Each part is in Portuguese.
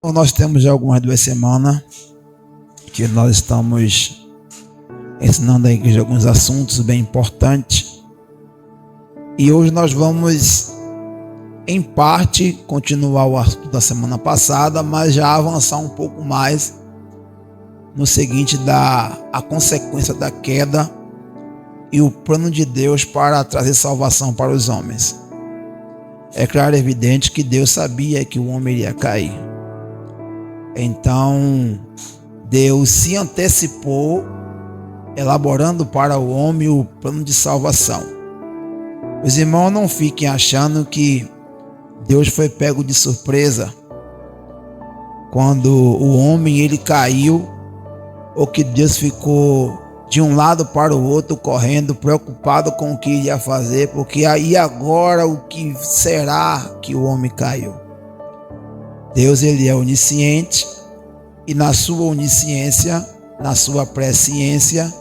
Então, nós temos já algumas 2 semanas que nós estamos ensinando a igreja alguns assuntos bem importantes. E hoje nós vamos, em parte, continuar o assunto da semana passada, mas já avançar um pouco mais no seguinte a consequência da queda e o plano de Deus para trazer salvação para os homens. É claro e evidente que Deus sabia que o homem iria cair. Então, Deus se antecipou, elaborando para o homem o plano de salvação. Os irmãos, não fiquem achando que Deus foi pego de surpresa quando o homem ele caiu, ou que Deus ficou de um lado para o outro correndo, preocupado com o que ia fazer, porque aí agora o que será que o homem caiu? Deus ele é onisciente e na sua onisciência, na sua presciência,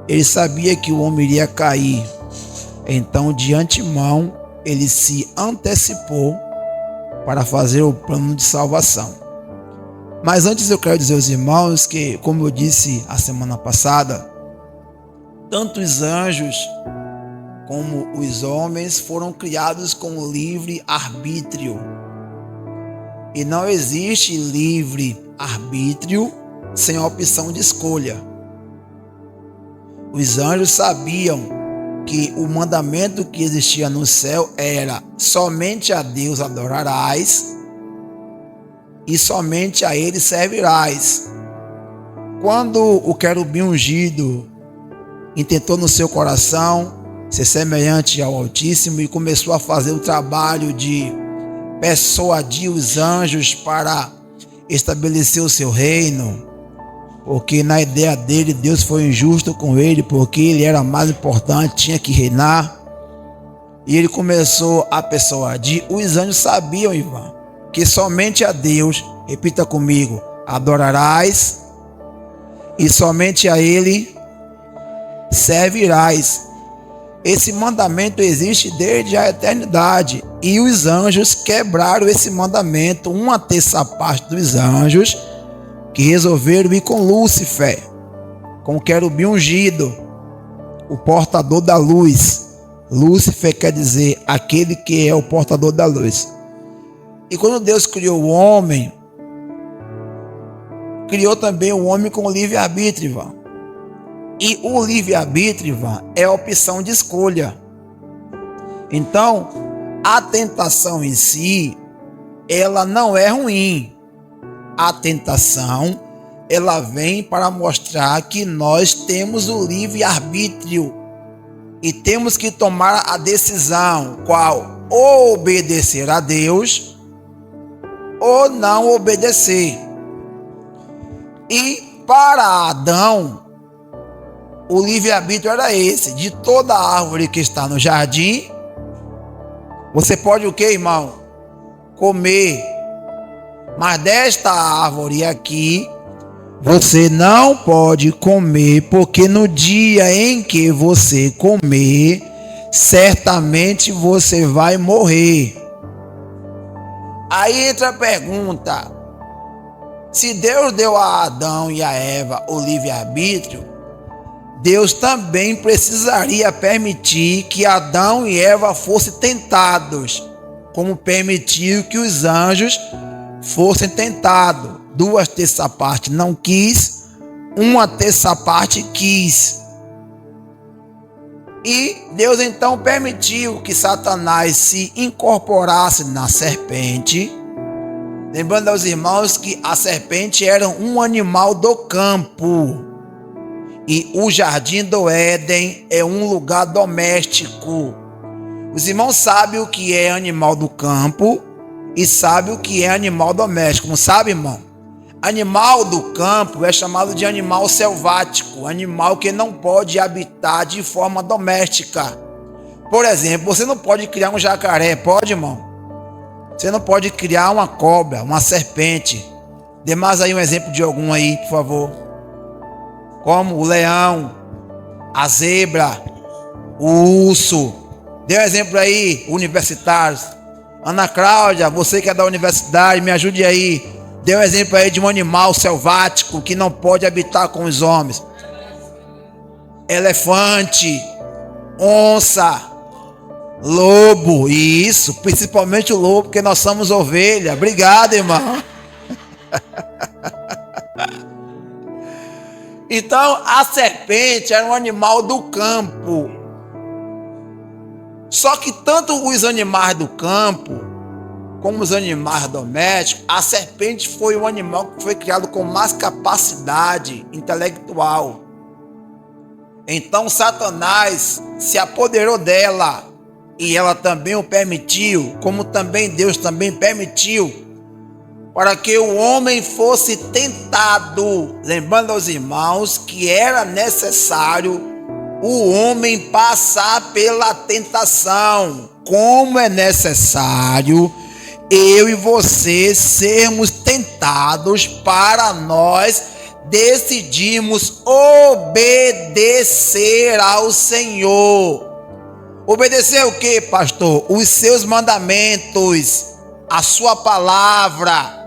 ele sabia que o homem iria cair. Então, de antemão, ele se antecipou para fazer o plano de salvação. Mas antes eu quero dizer aos irmãos que, como eu disse a semana passada, tanto os anjos como os homens foram criados com livre arbítrio. E não existe livre arbítrio sem a opção de escolha. Os anjos sabiam que o mandamento que existia no céu era: somente a Deus adorarás e somente a Ele servirás. Quando o querubim ungido intentou no seu coração ser semelhante ao Altíssimo e começou a fazer o trabalho de persuadir os anjos para estabelecer o seu reino, porque na ideia dele Deus foi injusto com ele, porque ele era mais importante, tinha que reinar, e ele começou a persuadir. Os anjos sabiam, Ivan, que somente a Deus, repita comigo, adorarás e somente a Ele servirás. Esse mandamento existe desde a eternidade e os anjos quebraram esse mandamento. Uma terça parte dos anjos que resolveram ir com Lúcifer, com o querubim ungido, o portador da luz. Lúcifer quer dizer aquele que é o portador da luz. E quando Deus criou o homem, criou também o homem com livre-arbítrio, Ivan. E o livre-arbítrio, Ivan, é a opção de escolha. Então, a tentação em si, ela não é ruim. A tentação, ela vem para mostrar que nós temos o livre-arbítrio e temos que tomar a decisão, qual? Ou obedecer a Deus ou não obedecer. E para Adão, o livre-arbítrio era esse: de toda árvore que está no jardim, você pode o que, irmão? Comer. Mas desta árvore aqui, você não pode comer, porque no dia em que você comer, certamente você vai morrer. Aí entra a pergunta: se Deus deu a Adão e a Eva o livre-arbítrio, Deus também precisaria permitir que Adão e Eva fossem tentados, como permitiu que os anjos fossem tentados. 2/3 parte não quis, 1/3 parte quis. E Deus então permitiu que Satanás se incorporasse na serpente. Lembrando aos irmãos que a serpente era um animal do campo. E o jardim do Éden é um lugar doméstico. Os irmãos sabem o que é animal do campo e sabem o que é animal doméstico. Não sabe, irmão? Animal do campo é chamado de animal selvático, animal que não pode habitar de forma doméstica. Por exemplo, você não pode criar um jacaré, pode, irmão? Você não pode criar uma cobra, uma serpente. Dê mais aí um exemplo de algum aí, por favor. Como o leão, a zebra, o urso. Dê um exemplo aí, universitários. Ana Cláudia, você que é da universidade, me ajude aí. Dê um exemplo aí de um animal selvático que não pode habitar com os homens. Elefante, onça, lobo, isso, principalmente o lobo, porque nós somos ovelha. Obrigado, irmão. Então, a serpente era um animal do campo. Só que tanto os animais do campo, como os animais domésticos, a serpente foi um animal que foi criado com mais capacidade intelectual. Então, Satanás se apoderou dela e ela também o permitiu, como também Deus também permitiu, para que o homem fosse tentado, lembrando aos irmãos que era necessário o homem passar pela tentação, como é necessário eu e você sermos tentados para nós decidirmos obedecer ao Senhor. Obedecer o que, pastor? Os seus mandamentos, a sua palavra.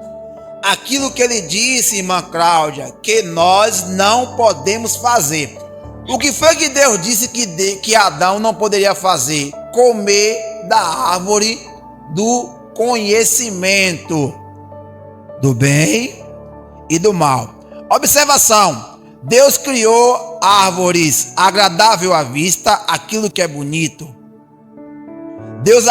Aquilo que ele disse, irmã Cláudia, que nós não podemos fazer. O que foi que Deus disse que Adão não poderia fazer? Comer da árvore do conhecimento do bem e do mal. Observação: Deus criou árvores agradável à vista, aquilo que é bonito. Deus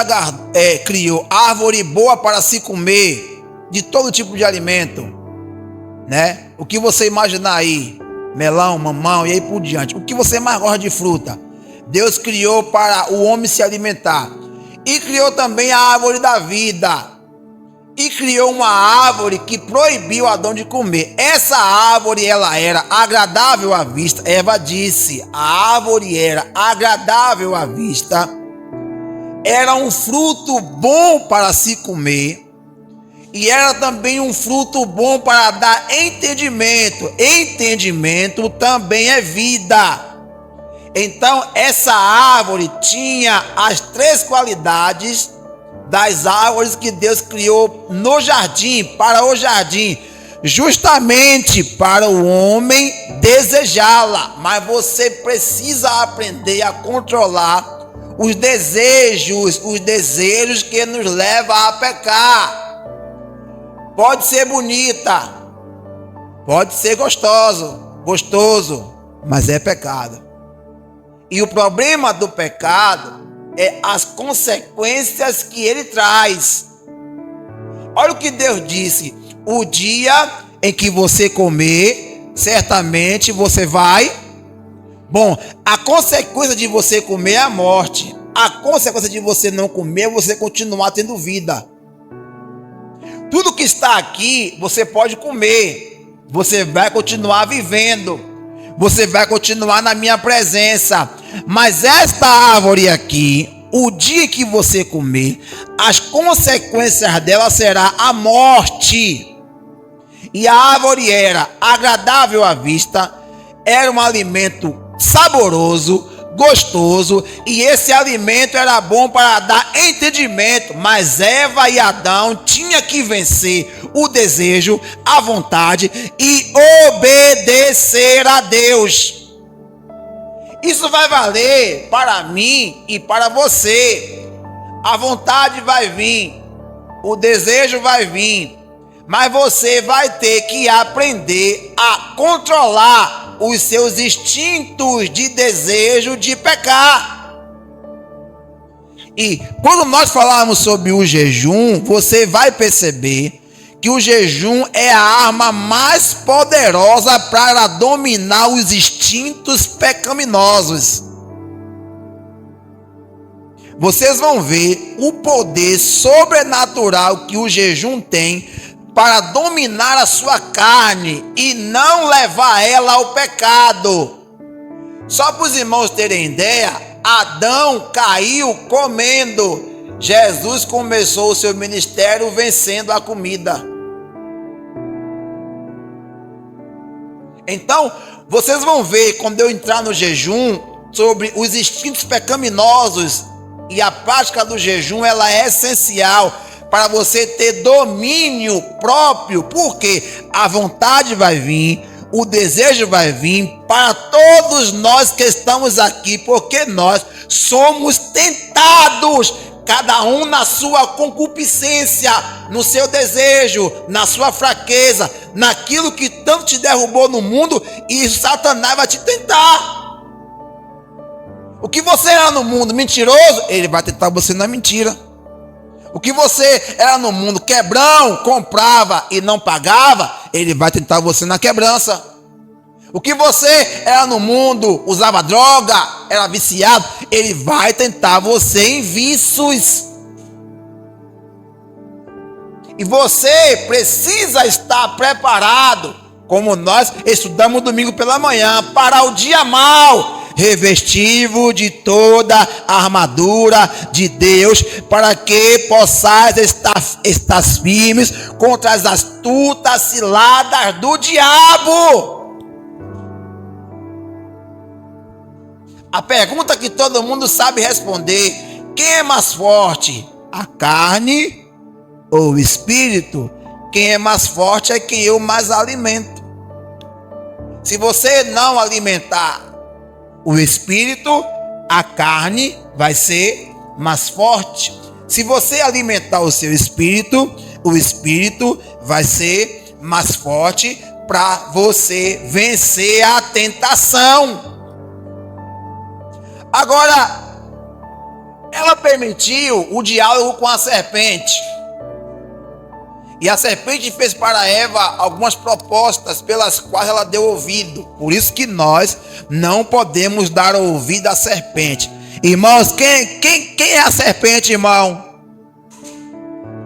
criou árvore boa para se comer, de todo tipo de alimento, né? O que você imaginar aí, melão, mamão e aí por diante. O que você mais gosta de fruta, Deus criou para o homem se alimentar. E criou também a árvore da vida. E criou uma árvore que proibiu Adão de comer. Essa árvore, ela era agradável à vista. Eva disse, a árvore era agradável à vista. Era um fruto bom para se comer. E era também um fruto bom para dar entendimento. Entendimento também é vida. Então, essa árvore tinha as 3 qualidades das árvores que Deus criou no jardim, para o jardim, justamente para o homem desejá-la. Mas você precisa aprender a controlar os desejos que nos levam a pecar. Pode ser bonita, pode ser gostoso, mas é pecado. E o problema do pecado é as consequências que ele traz. Olha o que Deus disse: o dia em que você comer, certamente você vai. Bom, a consequência de você comer é a morte. A consequência de você não comer é você continuar tendo vida. Tudo que está aqui, você pode comer. Você vai continuar vivendo. Você vai continuar na minha presença. Mas esta árvore aqui, o dia que você comer, as consequências dela será a morte. E a árvore era agradável à vista, era um alimento saboroso, gostoso, e esse alimento era bom para dar entendimento. Mas Eva e Adão tinham que vencer o desejo, a vontade e obedecer a Deus. Isso vai valer para mim e para você. A vontade vai vir, o desejo vai vir, mas você vai ter que aprender a controlar os seus instintos de desejo de pecar. E quando nós falarmos sobre o jejum, você vai perceber que o jejum é a arma mais poderosa para dominar os instintos pecaminosos. Vocês vão ver o poder sobrenatural que o jejum tem para dominar a sua carne e não levar ela ao pecado. Só para os irmãos terem ideia, Adão caiu comendo. Jesus começou o seu ministério vencendo a comida. Então, vocês vão ver, quando eu entrar no jejum, sobre os instintos pecaminosos E a prática do jejum, ela é essencial para você ter domínio próprio, porque a vontade vai vir, o desejo vai vir para todos nós que estamos aqui, porque nós somos tentados, cada um na sua concupiscência, no seu desejo, na sua fraqueza, naquilo que tanto te derrubou no mundo, e Satanás vai te tentar. O que você era no mundo mentiroso, ele vai tentar você na mentira. O que você era no mundo quebrão, comprava e não pagava, ele vai tentar você na quebrança. O que você era no mundo, usava droga, era viciado, ele vai tentar você em vícios. E você precisa estar preparado, como nós estudamos domingo pela manhã, para o dia mau. Revestivo de toda a armadura de Deus, para que possais estar firmes contra as astutas ciladas do diabo. A pergunta que todo mundo sabe responder: quem é mais forte, a carne ou o espírito? Quem é mais forte é quem eu mais alimento. Se você não alimentar o espírito, a carne vai ser mais forte. Se você alimentar o seu espírito, o espírito vai ser mais forte para você vencer a tentação. Agora, ela permitiu o diálogo com a serpente. E a serpente fez para Eva algumas propostas pelas quais ela deu ouvido. Por isso que nós não podemos dar ouvido à serpente. Irmãos, quem é a serpente, irmão?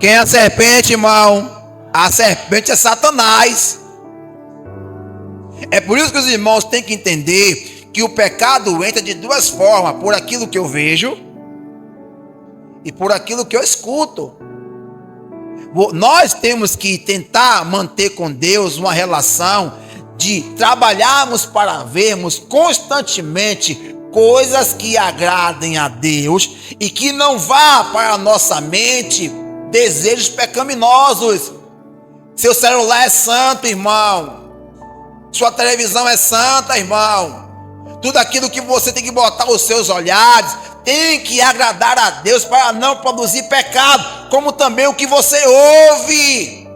Quem é a serpente, irmão? A serpente é Satanás. É por isso que os irmãos têm que entender que o pecado entra de duas formas: por aquilo que eu vejo e por aquilo que eu escuto. Nós temos que tentar manter com Deus uma relação de trabalharmos para vermos constantemente coisas que agradem a Deus e que não vá para a nossa mente desejos pecaminosos. Seu celular é santo, irmão. Sua televisão é santa, irmão. Tudo aquilo que você tem que botar os seus olhares tem que agradar a Deus para não produzir pecado, como também o que você ouve.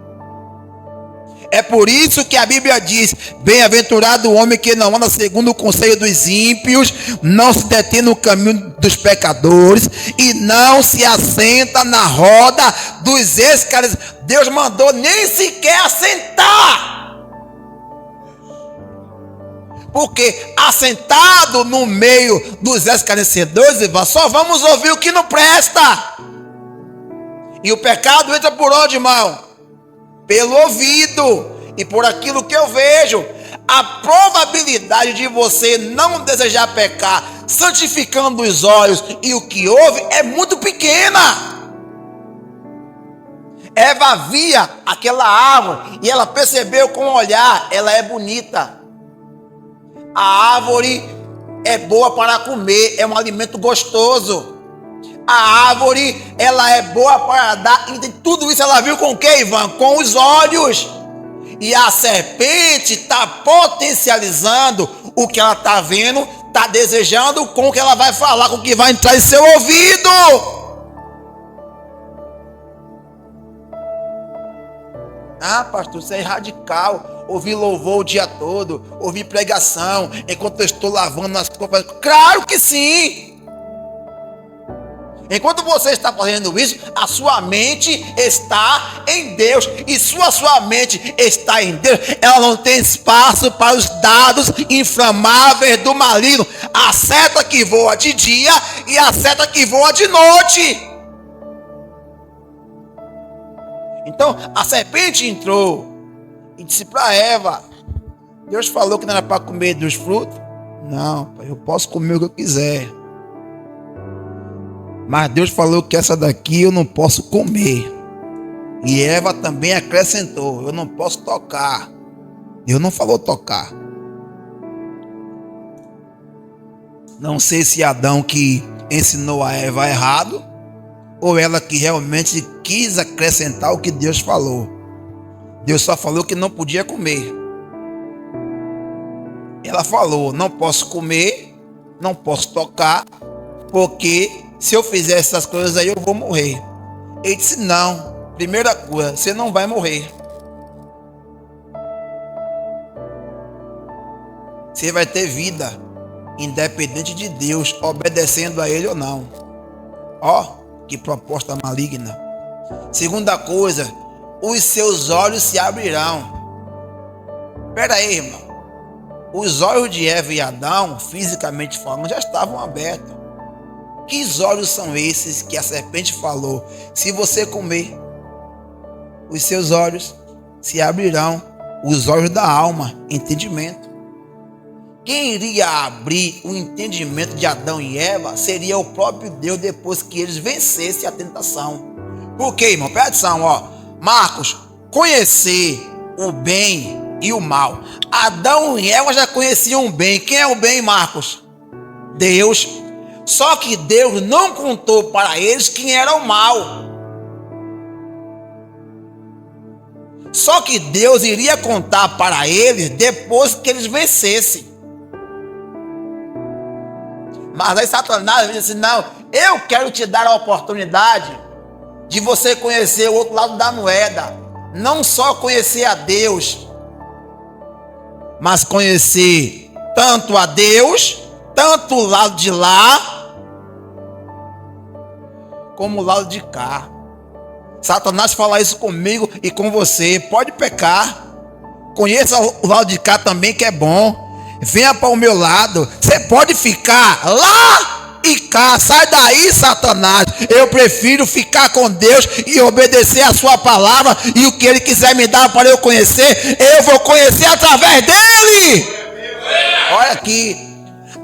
É por isso que a Bíblia diz: bem-aventurado o homem que não anda segundo o conselho dos ímpios, não se detém no caminho dos pecadores e não se assenta na roda dos escarnecedores. Deus mandou nem sequer assentar. Porque assentado no meio dos escarnecedores, só vamos ouvir o que não presta. E o pecado entra por onde, irmão? Pelo ouvido e por aquilo que eu vejo. A probabilidade de você não desejar pecar, santificando os olhos e o que ouve, é muito pequena. Eva via aquela árvore e ela percebeu com o olhar: ela é bonita. A árvore é boa para comer, é um alimento gostoso. A árvore, ela é boa para dar. E tudo isso ela viu com o que, Ivan? Com os olhos. E a serpente está potencializando o que ela está vendo, está desejando com o que ela vai falar, com o que vai entrar em seu ouvido. Ah, pastor, isso é radical. Ouvir louvor o dia todo, ouvir pregação enquanto eu estou lavando as coisas. Claro que sim! Enquanto você está fazendo isso, a sua mente está em Deus. E se a sua mente está em Deus, ela não tem espaço para os dados inflamáveis do maligno. A seta que voa de dia e a seta que voa de noite. Então a serpente entrou e disse para Eva: Deus falou que não era para comer dos frutos? Não, eu posso comer o que eu quiser. Mas Deus falou que essa daqui eu não posso comer. E Eva também acrescentou: eu não posso tocar. Deus não falou tocar. Não sei se Adão que ensinou a Eva errado, ou ela que realmente quis acrescentar o que Deus falou. Deus só falou que não podia comer. Ela falou: não posso comer, não posso tocar, porque se eu fizer essas coisas aí eu vou morrer. Ele disse: não, primeira coisa, você não vai morrer. Você vai ter vida, independente de Deus, obedecendo a Ele ou não. Ó, que proposta maligna. Segunda coisa, os seus olhos se abrirão. Espera aí, irmão. Os olhos de Eva e Adão, fisicamente falando, já estavam abertos. Que olhos são esses que a serpente falou? Se você comer, os seus olhos se abrirão. Os olhos da alma, entendimento. Quem iria abrir o entendimento de Adão e Eva seria o próprio Deus, depois que eles vencessem a tentação. Por quê, irmão? Presta atenção, ó. Marcos, conhecer o bem e o mal. Adão e Eva já conheciam o bem. Quem é o bem, Marcos? Deus. Só que Deus não contou para eles quem era o mal. Só que Deus iria contar para eles depois que eles vencessem. Mas aí Satanás diz assim: não, eu quero te dar a oportunidade de você conhecer o outro lado da moeda. Não só conhecer a Deus, mas conhecer tanto a Deus, tanto o lado de lá, como o lado de cá. Satanás fala isso comigo e com você: pode pecar, conheça o lado de cá também, que é bom. Venha para o meu lado. Você pode ficar lá e cá. Sai daí, Satanás. Eu prefiro ficar com Deus e obedecer a sua palavra. E o que Ele quiser me dar para eu conhecer, eu vou conhecer através dEle. Olha aqui.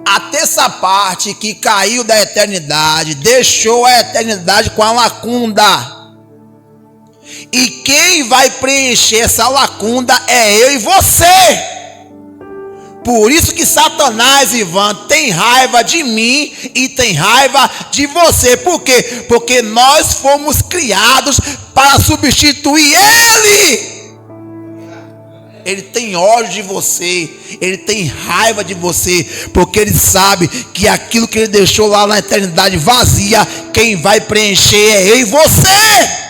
A terça parte que caiu da eternidade deixou a eternidade com a lacuna. E quem vai preencher essa lacuna é eu e você. Por isso que Satanás, Ivan, tem raiva de mim e tem raiva de você. Por quê? Porque nós fomos criados para substituir Ele. Ele tem ódio de você, Ele tem raiva de você, porque Ele sabe que aquilo que Ele deixou lá na eternidade vazia, quem vai preencher é eu e você.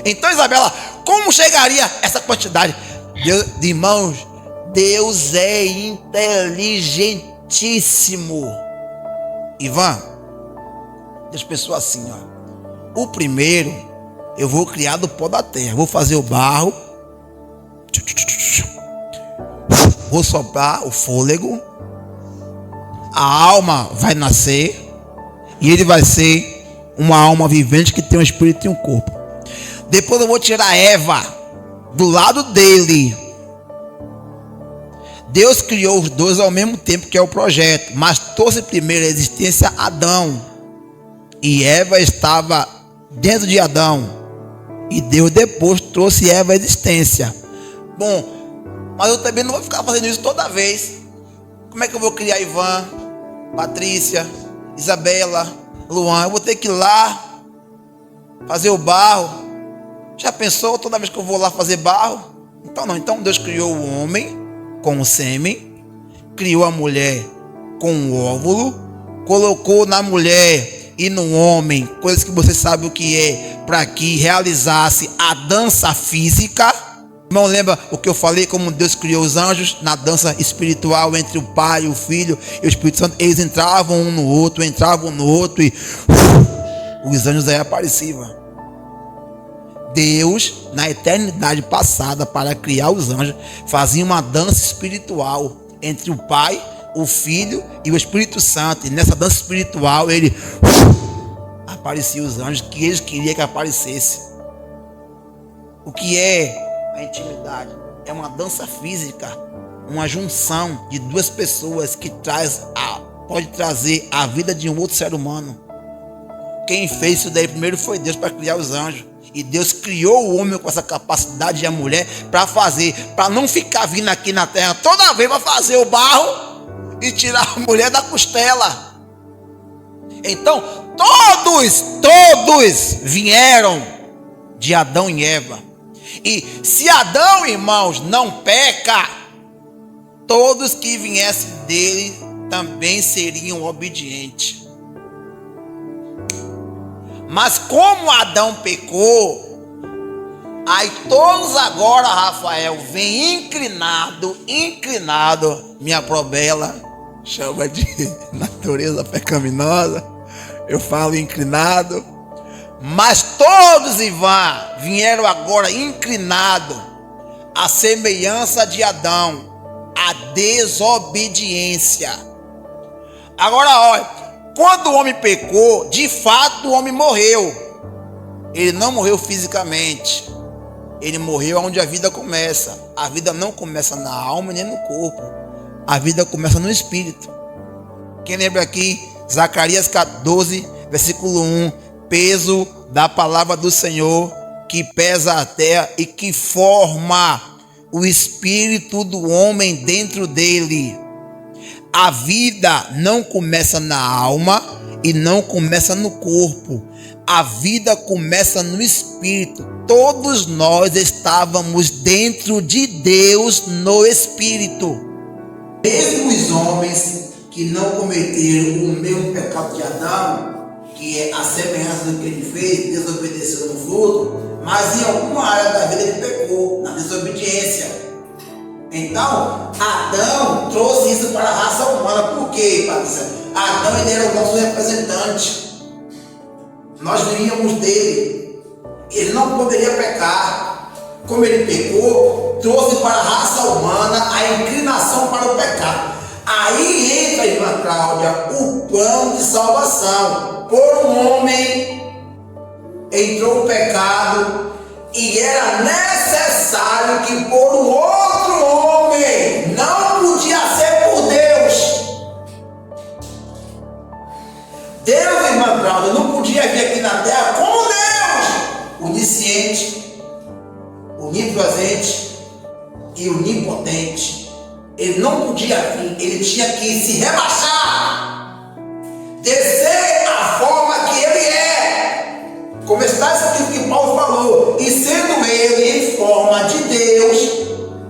Então, Isabela, como chegaria essa quantidade? Irmãos, Deus é inteligentíssimo. Ivan, Deus pensou assim, ó: o primeiro eu vou criar do pó da terra, vou fazer o barro, vou soprar o fôlego, a alma vai nascer e ele vai ser uma alma vivente que tem um espírito e um corpo. Depois eu vou tirar Eva do lado dele. Deus criou os dois ao mesmo tempo, que é o projeto, mas trouxe primeiro a existência Adão, e Eva estava dentro de Adão, e Deus depois trouxe Eva à existência. Bom, mas eu também não vou ficar fazendo isso toda vez. Como é que eu vou criar Ivan, Patrícia, Isabela, Luan? Eu vou ter que ir lá fazer o barro. Já pensou toda vez que eu vou lá fazer barro? Então não, então Deus criou o homem com o sêmen, criou a mulher com o óvulo, colocou na mulher e no homem coisas que você sabe o que é, para que realizasse a dança física. Irmão, lembra o que eu falei, como Deus criou os anjos na dança espiritual entre o Pai, o Filho e o Espírito Santo? Eles entravam um no outro, entravam no outro e os anjos aí apareciam. Deus, na eternidade passada, para criar os anjos, fazia uma dança espiritual entre o Pai, o Filho e o Espírito Santo. E nessa dança espiritual, ele aparecia os anjos que eles queriam que aparecesse. O que é a intimidade? É uma dança física, uma junção de duas pessoas que pode trazer a vida de um outro ser humano. Quem fez isso daí primeiro foi Deus para criar os anjos. E Deus criou o homem com essa capacidade e a mulher para fazer, para não ficar vindo aqui na terra toda vez para fazer o barro e tirar a mulher da costela. Então, todos vieram de Adão e Eva. E se Adão, irmãos, não peca, todos que viessem dele também seriam obedientes. Mas como Adão pecou, aí todos agora, Rafael, vem inclinado, minha probela, chama de natureza pecaminosa, eu falo inclinado, mas todos, Ivan, vieram agora inclinados à semelhança de Adão, a desobediência. Agora olha, quando o homem pecou, de fato o homem morreu. Ele não morreu fisicamente, ele morreu onde a vida começa. A vida não começa na alma nem no corpo, a vida começa no espírito. Quem lembra aqui, Zacarias 14, versículo 1, peso da palavra do Senhor que pesa a terra e que forma o espírito do homem dentro dele. A vida não começa na alma e não começa no corpo. A vida começa no espírito. Todos nós estávamos dentro de Deus no espírito. Mesmo os homens que não cometeram o mesmo pecado de Adão, que é a semelhança do que ele fez, desobedeceu no fruto, mas em alguma área da vida ele pecou, na desobediência. Então, Adão trouxe isso para a raça humana. Por quê, Patrícia? Adão, ele era o nosso representante. Nós viríamos dele. Ele não poderia pecar. Como ele pecou, trouxe para a raça humana a inclinação para o pecado. Aí entra, irmã Cláudia, o plano de salvação. Por um homem entrou o pecado e era necessário que por um outro homem, não podia ser por Deus. Deus, irmã Cláudia, não podia vir aqui na terra como Deus, onisciente, onipresente e onipotente. Ele não podia vir, ele tinha que se rebaixar, descer a forma que ele é, como está escrito que Paulo falou, e sendo ele em forma de Deus,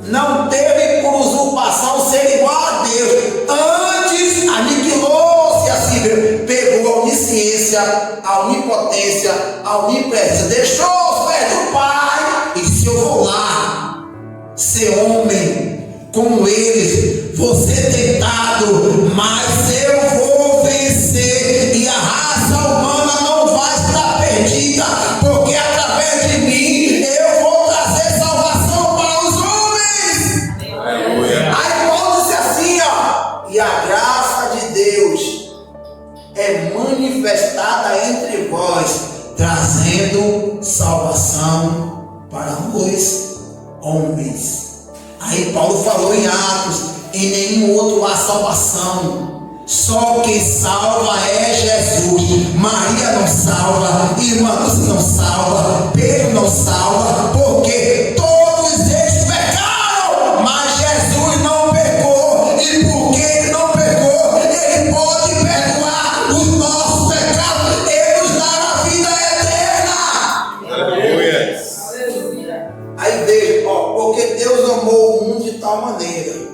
não teve por usurpação ser igual a Deus, antes aniquilou-se a si mesmo, pegou a onisciência, a onipotência, a onipresença, deixou os pés do Pai e disse: eu vou lá ser homem como eles, vou ser tentado, mas eu vou vencer, e a raça humana não vai estar perdida, porque através de mim eu vou trazer salvação para os homens. Aí Paulo disse assim, ó: e a graça de Deus é manifestada entre vós, trazendo salvação para os homens. Aí Paulo falou em Atos: em nenhum outro há salvação, só quem salva é Jesus. Maria não salva, irmã Lúcia não salva, Pedro não salva, porque todos eles pecaram, mas Jesus não pecou, e porque ele não pecou, ele pode perdoar os nossos pecados e nos dar a vida eterna. Aleluia. Aí veja, ó, porque Deus amou o mundo de tal maneira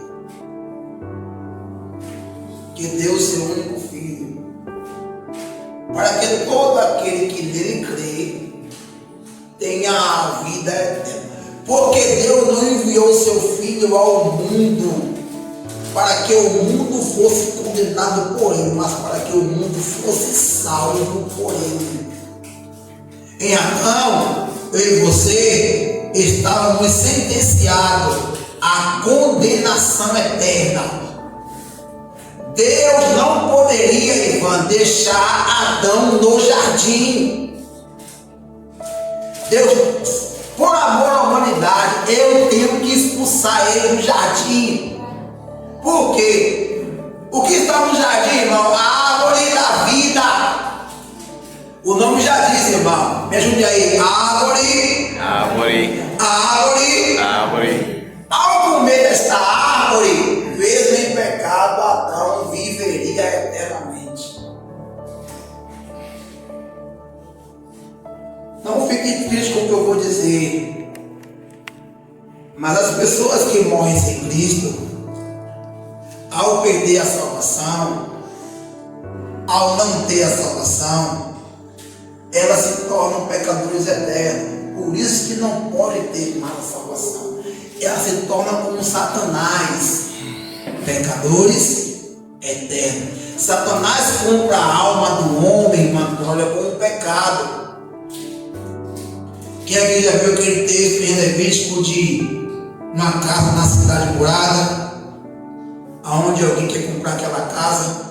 que deu seu único filho, para que todo aquele que nele crê tenha a vida eterna. Porque Deus não enviou seu filho ao mundo para que o mundo fosse condenado por ele, mas para que o mundo fosse salvo por ele. Em Adão, eu e você estávamos sentenciados à condenação eterna. Deus não poderia, Ivan, deixar Adão no jardim. Deus, por amor à humanidade, eu tenho que expulsar ele do jardim. Por quê? O que está no jardim, irmão? A árvore da vida. O nome já diz, irmão. Me ajude aí. Árvore. Ao comer desta árvore, mesmo em pecado, Adão viveria eternamente. Mas as pessoas que morrem sem Cristo, ao perder a salvação, ao não ter a salvação, elas se tornam pecadores eternos. Por isso que não pode ter mais a salvação. Elas se tornam como Satanás, pecadores eternos. Satanás compra a alma do homem, olha, com o pecado. Quem aqui já viu aquele texto em Levítico de uma casa na cidade morada, aonde alguém quer comprar aquela casa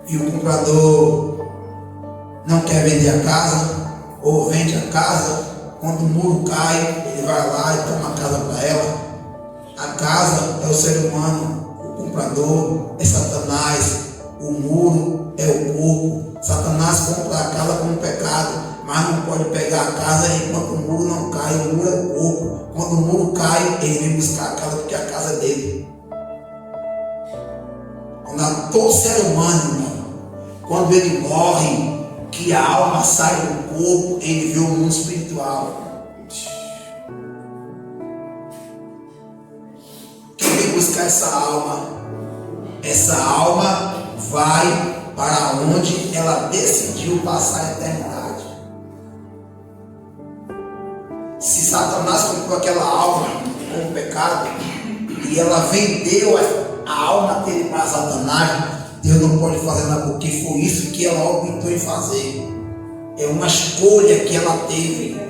e o comprador não quer vender a casa, ou vende a casa? Quando o muro cai, ele vai lá e toma a casa para ela. A casa é o ser humano, o comprador é Satanás, o muro é o corpo. Satanás compra a casa com o pecado, mas não pode pegar a casa enquanto o muro não cai. O muro é o corpo. Quando o muro cai, ele vem buscar a casa, porque a casa é dele. Todo ser humano, irmão, quando ele morre, que a alma sai do corpo, ele vê o mundo espiritual. Quem vem buscar essa alma vai para onde ela decidiu passar a eternidade. Se Satanás comprou aquela alma com o pecado e ela vendeu a alma dele para Satanás, Deus não pode fazer nada, porque foi isso que ela optou em fazer. É uma escolha que ela teve.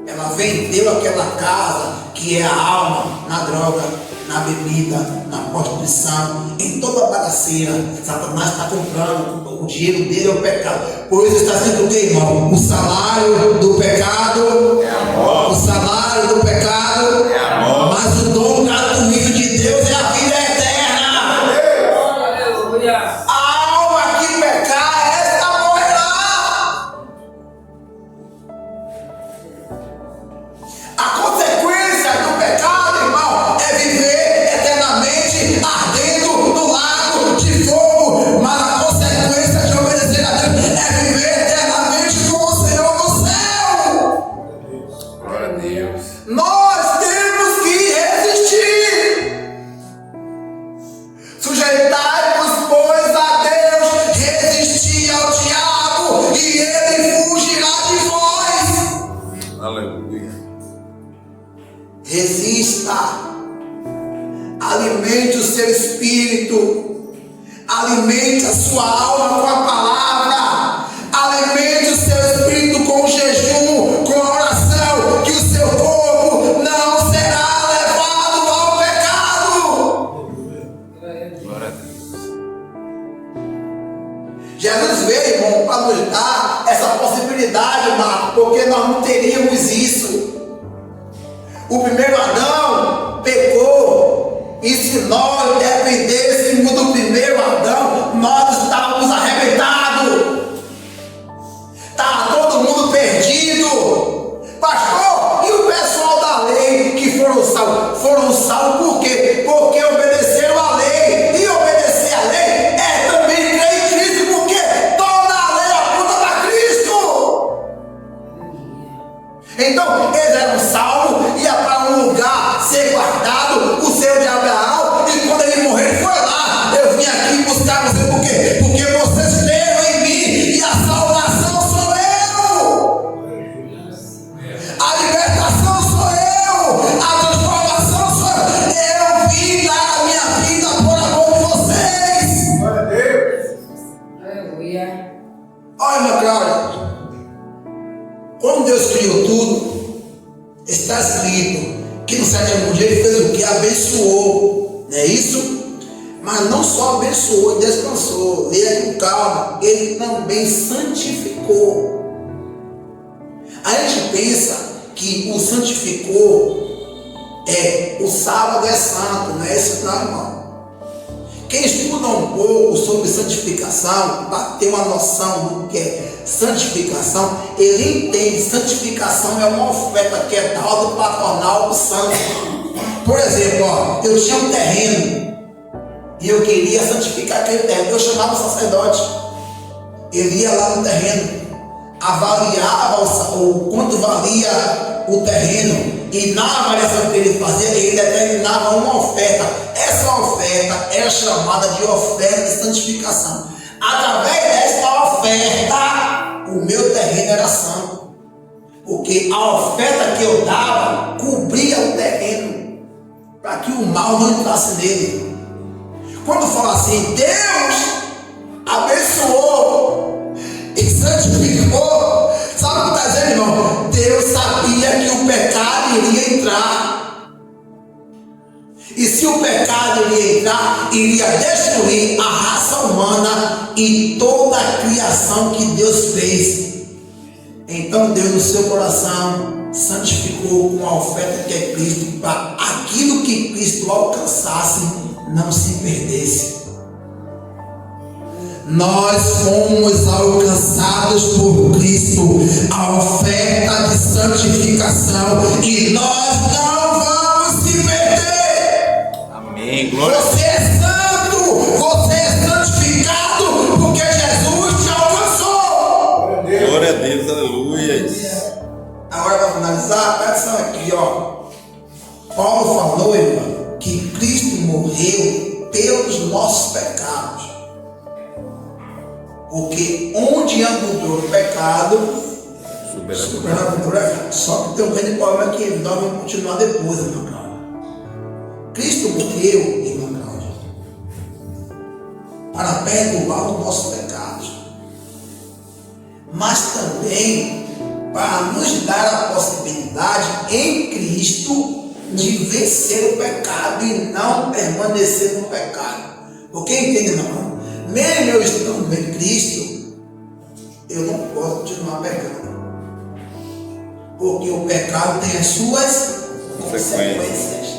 Ela vendeu aquela casa, que é a alma, na droga, na bebida, na prostituição, em toda a bagaceira. Satanás está comprando. O dinheiro dele é o pecado. Por isso está sendo o que, irmão? O salário do pecado é a morte. O salário do pecado é a morte. Mas o dom gratuito de Deus é a vida eterna. A alma que pecar, esta morrerá. A consequência do pecado, irmão, é viver eternamente ardendo no lago de fogo. Mas a consequência de obedecer a Deus é viver eternamente com o Senhor no céu. Glória a Deus. Nós temos que resistir. Sujeitai-vos, pois, a Deus, resistir ao diabo e ele fugirá de vós. Aleluia. Resista. Alimente o seu espírito. Alimente a sua alma com a palavra. Alimente o seu espírito com o jejum, com a oração, que o seu corpo não será levado ao pecado. Glória a Deus. Jesus veio, irmão, para nos dar essa possibilidade, Marcos, porque nós não teríamos isso. O primeiro Adão pecou, e se nós dependêssemos do primeiro Adão, nós estávamos arrebentados. Estava todo mundo perdido. Pastor, e o pessoal da lei que foram salvos? Foram salvos por quê? Porque obedeceram a lei. E obedecer a lei é também crer em Cristo, porque toda a lei aponta para Cristo. Então, eles eram salvos, ia para um lugar ser guardado, o seu de Abraão, e quando ele morrer, ele foi lá. Eu vim aqui buscar você, por quê? Porque vocês creram em mim, e a salvação sou eu. A libertação sou eu. A transformação sou eu. Eu vim dar a minha vida por amor de vocês. Glória a Deus. Aleluia. Olha, meu Cláudio. Quando Deus criou tudo, está escrito que no sétimo dia ele fez o que? Abençoou, não é isso? Mas não só abençoou e descansou, leia com calma, ele também santificou. A gente pensa que o santificou o sábado é santo, não é isso não, irmão? Quem estuda um pouco sobre santificação, para ter uma noção do que é santificação, ele entende, santificação é uma oferta que é dada do patronal do santo. Por exemplo, eu tinha um terreno e eu queria santificar aquele terreno. Eu chamava o sacerdote, ele ia lá no terreno, avaliava o quanto valia o terreno E na avaliação que ele fazia, ele determinava uma oferta. Essa oferta era chamada de oferta de santificação. Através desta oferta, o meu terreno era santo. Porque a oferta que eu dava cobria o terreno para que o mal não entrasse nele. Quando fala assim, Deus abençoou e santificou, sabe o que está dizendo, irmão? Deus sabia que o pecado iria entrar. E se o pecado iria entrar, iria destruir a raça humana e toda a criação que Deus fez. Então Deus no seu coração santificou com a oferta que é Cristo, para aquilo que Cristo alcançasse não se perdesse. Nós fomos alcançados por Cristo, a oferta de santificação, e nós não vamos se perder. Amém. Glória. Você é santo, você é santificado, porque Jesus te alcançou. Glória a Deus, aleluia. Agora para finalizar, presta atenção aqui, ó. Paulo falou, irmão, que Cristo morreu pelos nossos pecados. Porque onde abundou o pecado, supera a cultura. Só que tem um grande problema que nós vamos continuar depois, irmão Cláudio. Cristo morreu, irmão Cláudio, para perdoar os nossos pecados, mas também para nos dar a possibilidade em Cristo de vencer o pecado e não permanecer no pecado. Porque entende, irmão? Mesmo eu estando em Cristo, eu não posso continuar pecando, porque o pecado tem as suas consequências.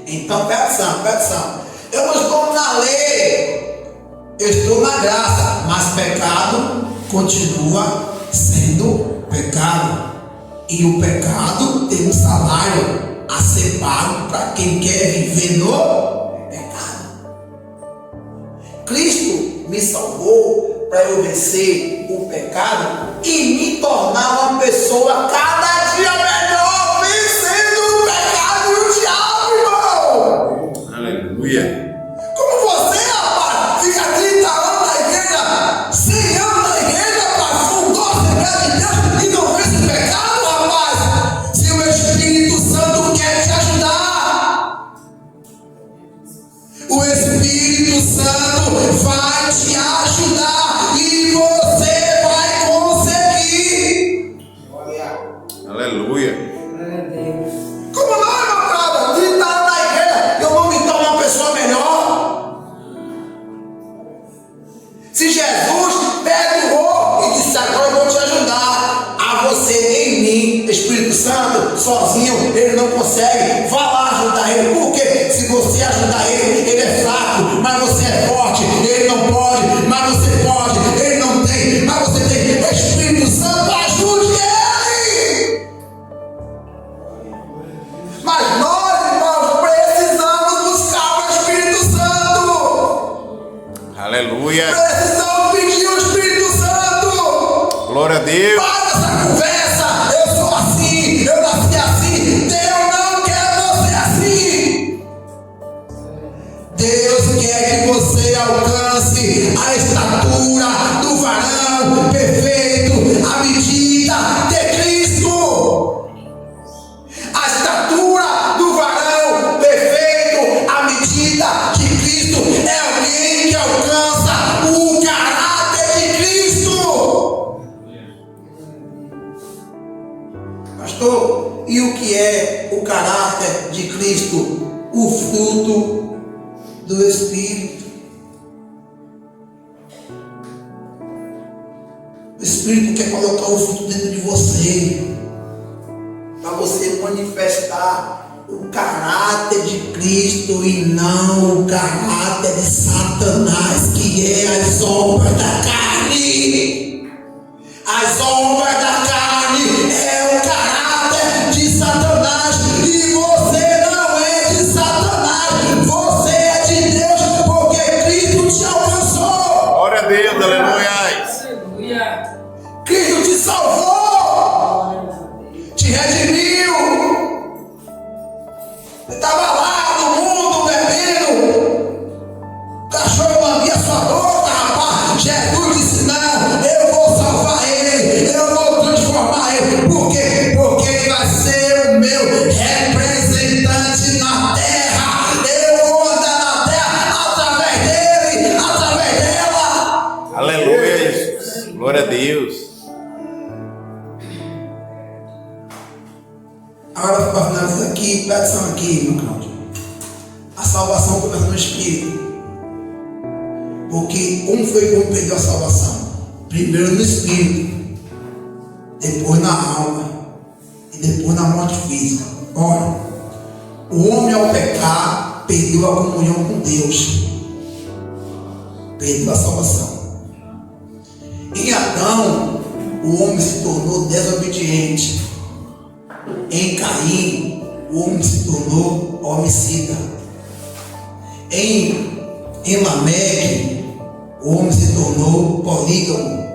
Então, presta atenção. Eu não estou na lei, eu estou na graça, mas pecado continua sendo pecado. E o pecado tem um salário a ser pago para quem quer viver no pecado. Cristo me salvou para eu vencer o pecado e me tornar uma pessoa cada dia melhor, vencendo o pecado e o diabo, irmão. Aleluia. Como você, rapaz, fica 30 anos na igreja, 100 anos na igreja, rapaz, fundou a Assembleia de Deus e não vence o pecado, rapaz? Se o Espírito Santo quer te ajudar, o Espírito Santo vai te ajudar e você vai conseguir. Aleluia. Como não, meu cara? 30 anos na igreja, eu vou me tornar uma pessoa melhor. Se Jesus perdoou e disse, agora eu vou te ajudar a você em mim, Espírito Santo, sozinho, ele não consegue. Vá lá ajudar ele. Por quê? Se você ajudar ele, ele é fraco, mas você é forte. Ele não pode, mas você pode. Ele não tem, mas você tem. Espírito Santo, ajude ele. Mas nós, irmãos, precisamos buscar o Espírito Santo. Aleluia. Precisamos pedir o Espírito Santo. Glória a Deus. Para essa conversa. Eu sou assim, eu nasci assim. Deus não quer você assim. Deus quer que você alcance a estatura do varão perfeito, à medida de Cristo. A estatura do varão perfeito, à medida de Cristo, é alguém que alcança o caráter de Cristo. Pastor, e o que é o caráter de Cristo? O fruto do Espírito. O Espírito quer colocar o fruto dentro de você, para você manifestar o caráter de Cristo e não o caráter de Satanás, que é as obras da carne. As obras da carne é o caráter de Satanás, e você não é de Satanás, você é de Deus, porque Cristo te alcançou. Glória a Deus, aleluia. Cristo te salvou, te redimiu. Agora, para finalizar aqui, presta atenção aqui, meu Cláudio. A salvação começa no Espírito. Porque como foi que perdeu a salvação? Primeiro no Espírito, depois na alma e depois na morte física. Olha, o homem ao pecar perdeu a comunhão com Deus, perdeu a salvação. Em Adão, o homem se tornou desobediente. Em Caim, o homem se tornou homicida. Em Lameque, o homem se tornou polígamo,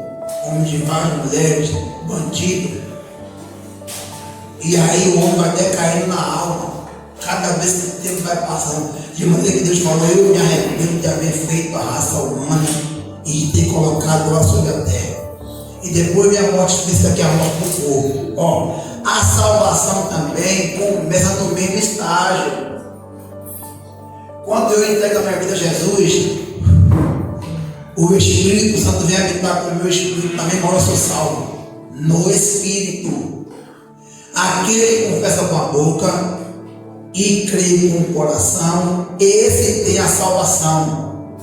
homem de várias mulheres, bandido. E aí o homem vai decaindo na alma, cada vez que o tempo vai passando. De maneira que Deus falou: eu me arrependo de haver feito a raça humana e de ter colocado ela sobre a terra. E depois minha morte física, que é a morte do corpo. Ó, a salvação também começa no mesmo estágio. Quando eu entrego a minha vida a Jesus, o Espírito Santo vem habitar com o meu espírito, também agora eu sou salvo. No Espírito. Aquele que confessa com a boca e crê com o coração, esse tem a salvação.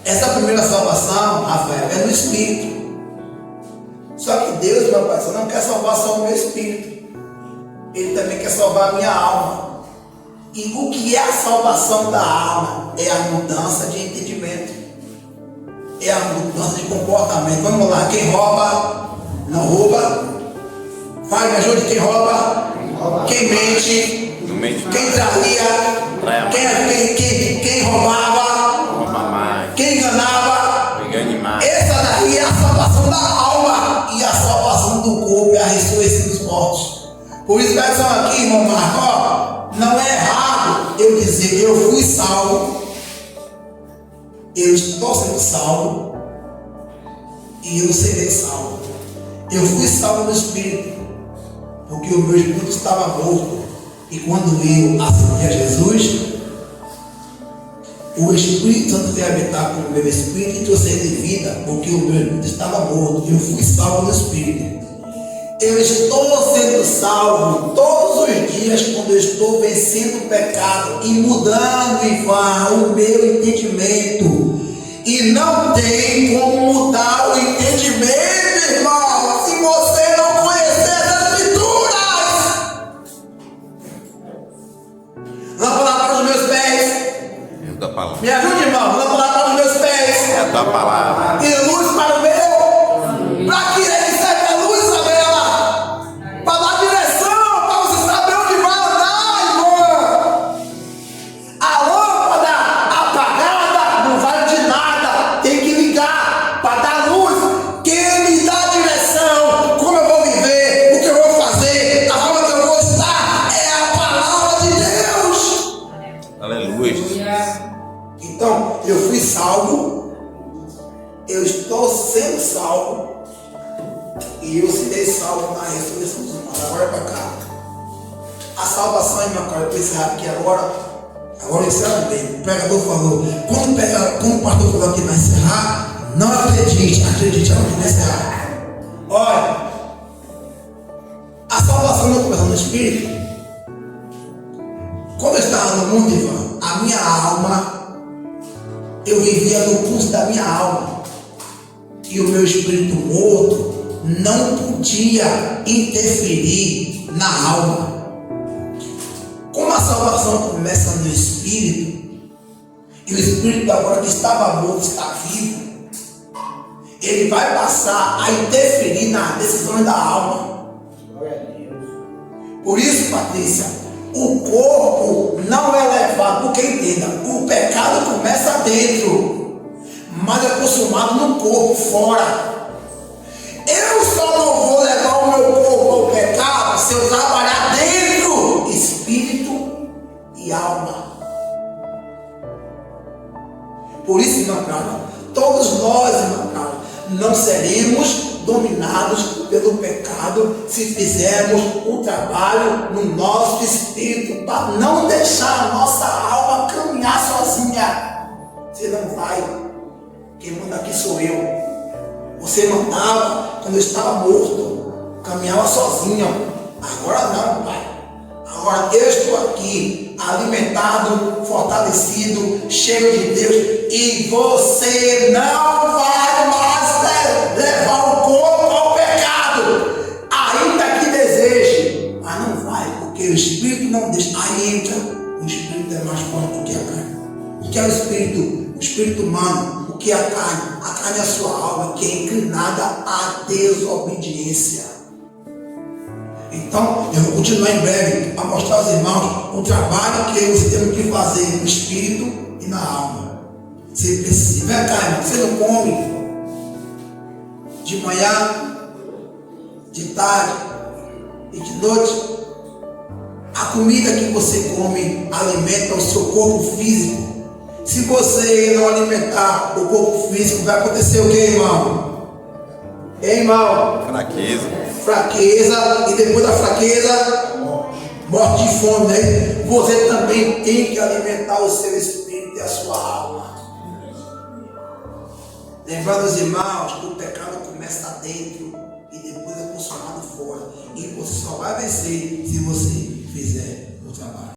Essa primeira salvação, Rafael, é no Espírito. Só que Deus, meu Pai, não quer salvar só o meu espírito. Ele também quer salvar a minha alma. E o que é a salvação da alma? É a mudança de entendimento. É a mudança de comportamento. Vamos lá, quem rouba, não rouba. Fale, me ajude, quem rouba. Quem mente. Quem traía. Quem roubava. Quem enganava. Essa daí é a salvação da alma. E a salvação do corpo é a ressurreição dos mortos. Por isso, presta atenção aqui, irmão Marco, ó, não é errado eu dizer eu fui salvo, eu estou sendo salvo e eu serei salvo. Eu fui salvo no Espírito, porque o meu espírito estava morto. E quando eu aceitei a Jesus, o Espírito Santo veio habitar com o meu espírito e trouxe de vida, porque o meu espírito estava morto. Eu fui salvo no Espírito. Eu estou sendo salvo todos os dias quando eu estou vencendo o pecado e mudando em o meu entendimento. E não tem como mudar o entendimento, irmão, se você não conhecer as Escrituras. Lâmpada para os meus pés. Me ajude, irmão. Lâmpada para os meus pés. É a tua palavra. E luz para o meu. Para que ele serve a luz, Isabela? Para dar direção, para você saber onde vai andar, irmão. A lâmpada apagada não vale de nada. Tem que ligar para dar luz. Quem me dá direção, como eu vou viver, o que eu vou fazer, a forma que eu vou estar, é a palavra de Deus. Aleluia. Então, eu fui salvo, eu estou sendo salvo e eu serei salvo na ressurreição dos mortos. Agora é para cá. A salvação, irmão, eu vou encerrar aqui agora encerra bem. O pregador falou, quando o pastor falou que vai encerrar, não acredite, ela que vai encerrar. Olha, a salvação não começa no Espírito. Quando eu estava no mundo, irmão, a minha alma, eu vivia no curso da minha alma. E o meu espírito morto não podia interferir na alma. Como a salvação começa no Espírito, e o Espírito agora que estava morto está vivo, ele vai passar a interferir nas decisões da alma. Por isso, Patrícia, o corpo não é levado, porque entenda, o pecado começa dentro, mas é consumado no corpo, fora. Eu só não vou levar o meu corpo ao pecado se eu trabalhar dentro, espírito e alma. Por isso, irmão Carlos, todos nós, irmão Carlos, não seremos dominados pelo pecado se fizermos um trabalho no nosso espírito para não deixar a nossa alma caminhar sozinha. Você não vai. Quem manda aqui sou eu. Você mandava quando eu estava morto, caminhava sozinho. Agora não, Pai. Agora eu estou aqui, alimentado, fortalecido, cheio de Deus, e você não vai mais levar o corpo ao pecado, ainda que deseje, mas não vai, porque o Espírito não deixa. Aí entra, o Espírito é mais forte do que a carne. O que é o Espírito? O Espírito humano. O que é a carne? A carne é a sua alma, que é inclinada à desobediência. Então, eu vou continuar em breve a mostrar aos irmãos o trabalho que você tem que fazer no espírito e na alma. Você precisa. Vem cá, irmão, você não come de manhã, de tarde e de noite. A comida que você come alimenta o seu corpo físico. Se você não alimentar o corpo físico, vai acontecer o que, irmão? Irmão? Fraqueza, e depois da fraqueza, morte de fome, né? Você também tem que alimentar o seu espírito e a sua alma. Lembrando os irmãos que o pecado começa dentro e depois é consumado fora. E você só vai vencer se você fizer o trabalho.